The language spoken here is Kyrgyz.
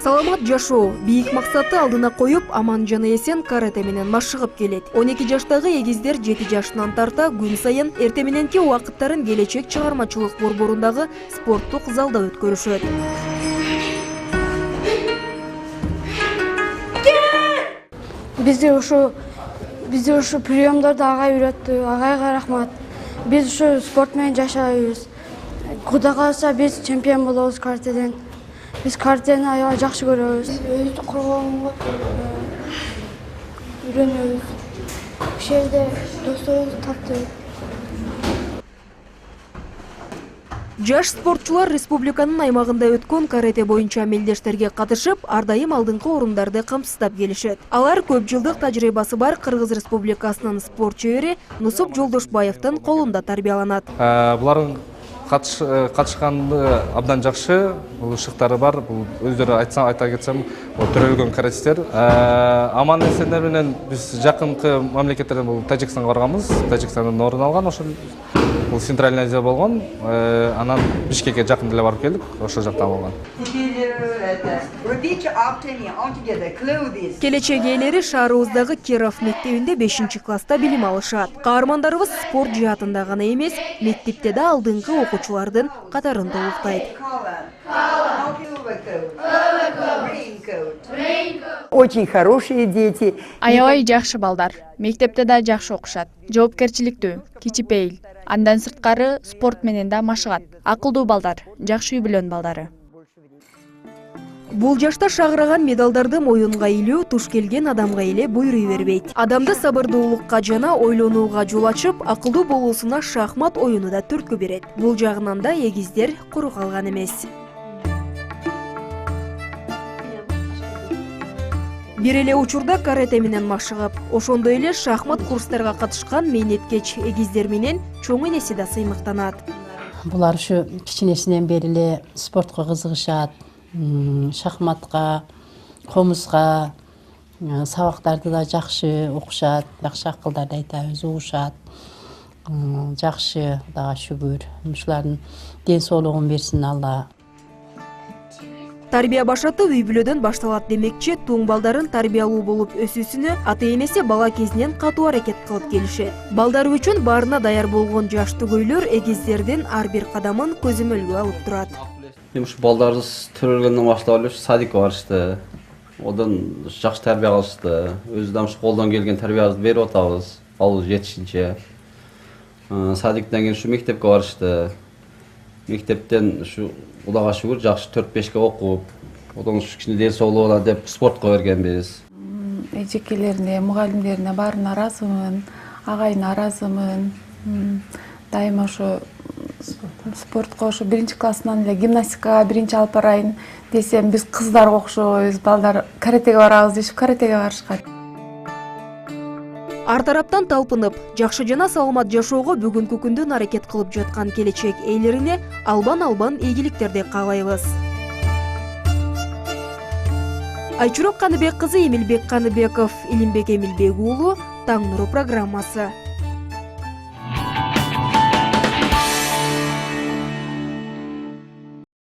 Саламат жашоо бийик максатты алдына коюп, аман жана эсен карате менен машыгып келет. 12 жаштагы эгиздер 7 жашынан тарта күн сайын эрте мененки убакыттарын келечек чыгармачылык борборундагы спорттук залда өткөрүшөт. Бизде ушу приемдорду агай үйрөттү. Агайга рахмат. Биз ушу спорт менен жашайбыз. Кудай кааласа биз чемпион болобуз каратеден. Biz karateni ayağı жақсы көрөбүз. Өзү коргонго үйрөнөбүз. Бул жерде досторубуз таптыбыз. Жаш спортчулар республиканын аймагында өткөн карате боюнча мелдештерге катышып, ар дайым алдыңкы орундарды камсыздап келишет. Алар көп жылдык тажрыйбасы бар Кыргыз Республикасынын спорт чебери Нусуп Жолдошбаевдин колунда тарбияланат. Булардын катышканды абдан жакшы, ышыктары бар. Бул өздөрү айта кетсем, төрөлгөн каратистер. Аман эсендер менен биз жакынкы мамлекеттерден бул Тажикстанга барганбыз. Тажикстандан орун алган, ошол бул Центральный Азия болгон. Анан Бишкекке жакын деле барып келдик, ошол жактан болгон. Келечек ээлери шаарыбыздагы Киров мектебинде 5-класста билим алышат. Каармандарыбыз спорт жаатында гана эмес, мектепте да алдыңкы окуучулардын катарын толуктайт. Очень хорошие дети. Аябай жакшы балдар. Мектепте да жакшы окушат. Жоопкерчиликтүү, кичипейил. Андан сырткары спорт менен да машыгат. Акылдуу балдар, жакшы үй бүлөнүн балдары. Бул жашта шагыраган медалдарды моюнга илүү туш келген адамга эле буйруй бербейт. Адамды сабырдуулукка жана ойлонууга жол ачып, акылдуу болуусуна шахмат оюну да түрткү берет. Бул жагынан да эгиздер куру калган эмес. Бир эле учурда карате менен машыгып, ошондой эле шахмат курстарга катышкан мээнеткеч эгиздер менен чоң энеси да сыймыктанат. Булар ушу кичинесинен бери эле спортко кызыгышат. Шахматка, комузга, сабактарды да жакшы окушат, жакшы акылдарды айтабыз, угушат. Жакшы, Кудайга шүгүр. Ушулардын ден соолугун берсин Алла. Тарбия башаты үй бүлөдөн башталат демекчи, туң балдарын тарбиялуу болуп өсүүсүнө ата-энеси бала кезинен катуу аракет кылып келишет. Балдар үчүн баарына даяр болгон жаш түгөйлөр эгиздердин ар бир кадамын көзөмөлгө алып турат. Ушу балдарыбыз төрөлгөндөн баштап эле садикке барышты. Одан жакшы тарбия алышты. Өзү да колдон келген тарбиябызды берип атабыз. Алыбыз жетишинче. Садиктен кийин ушу мектепке барышты. Мектептен ушу Кудайга шүгүр жакшы 4-5ке окуп, одан кичине ден соолугуна деп спортко бергенбиз. Эжекелерине, мугалимдерине баарына ыраазымын, агайына ыраазымын. Дайыма ошо спортко ошо 1-классынан эле гимнастикага биринчи алып барайын десем, биз кыздарга окшойбуз, балдар каратеге барабыз дешип каратеге барышкан. Ар тараптан талпынып, жакшы жана саламат жашоого бүгүнкү күндөн аракет кылып жаткан келечек ээлерине албан ийгиликтерди каалайбыз. Айчурок Каныбек кызы, Эмилбек Каныбеков, Илимбек Эмилбек уулу, Таң нуру программасы.